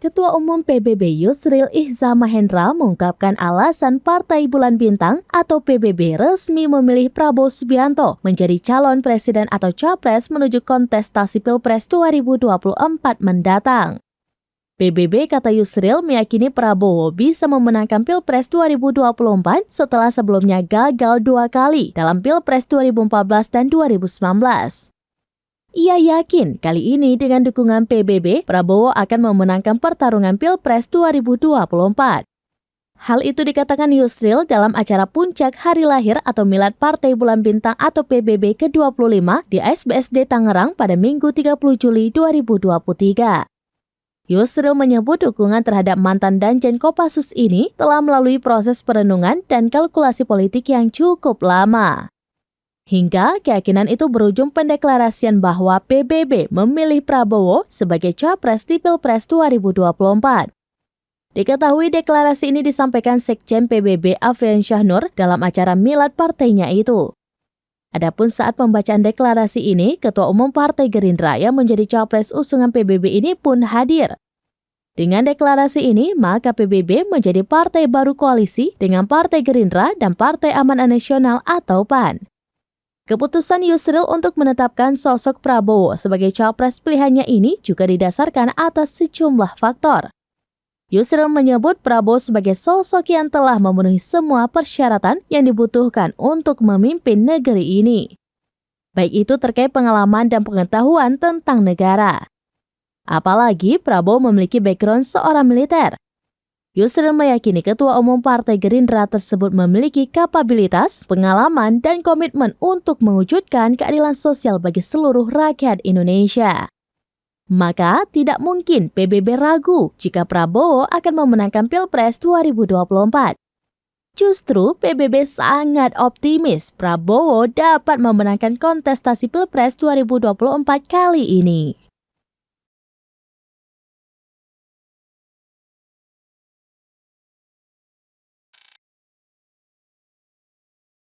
Ketua Umum PBB Yusril Iza Mahendra mengungkapkan alasan Partai Bulan Bintang atau PBB resmi memilih Prabowo Subianto menjadi calon presiden atau capres menuju kontestasi Pilpres 2024 mendatang. PBB, kata Yusril, meyakini Prabowo bisa memenangkan Pilpres 2024 setelah sebelumnya gagal 2 kali dalam Pilpres 2014 dan 2019. Ia yakin kali ini dengan dukungan PBB, Prabowo akan memenangkan pertarungan Pilpres 2024. Hal itu dikatakan Yusril dalam acara puncak hari lahir atau milad Partai Bulan Bintang atau PBB ke-25 di ASBSD Tangerang pada Minggu 30 Juli 2023. Yusril menyebut dukungan terhadap mantan Danjen Kopassus ini telah melalui proses perenungan dan kalkulasi politik yang cukup lama. Hingga keyakinan itu berujung pendeklarasian bahwa PBB memilih Prabowo sebagai capres di Pilpres 2024. Diketahui deklarasi ini disampaikan Sekjen PBB Afrian Syahnur dalam acara milad partainya itu. Adapun saat pembacaan deklarasi ini, Ketua Umum Partai Gerindra yang menjadi capres usungan PBB ini pun hadir. Dengan deklarasi ini, maka PBB menjadi partai baru koalisi dengan Partai Gerindra dan Partai Amanat Nasional atau PAN. Keputusan Yusril untuk menetapkan sosok Prabowo sebagai capres pilihannya ini juga didasarkan atas sejumlah faktor. Yusril menyebut Prabowo sebagai sosok yang telah memenuhi semua persyaratan yang dibutuhkan untuk memimpin negeri ini. Baik itu terkait pengalaman dan pengetahuan tentang negara. Apalagi Prabowo memiliki background seorang militer. Yusril meyakini Ketua Umum Partai Gerindra tersebut memiliki kapabilitas, pengalaman, dan komitmen untuk mewujudkan keadilan sosial bagi seluruh rakyat Indonesia. Maka tidak mungkin PBB ragu jika Prabowo akan memenangkan Pilpres 2024. Justru PBB sangat optimis Prabowo dapat memenangkan kontestasi Pilpres 2024 kali ini.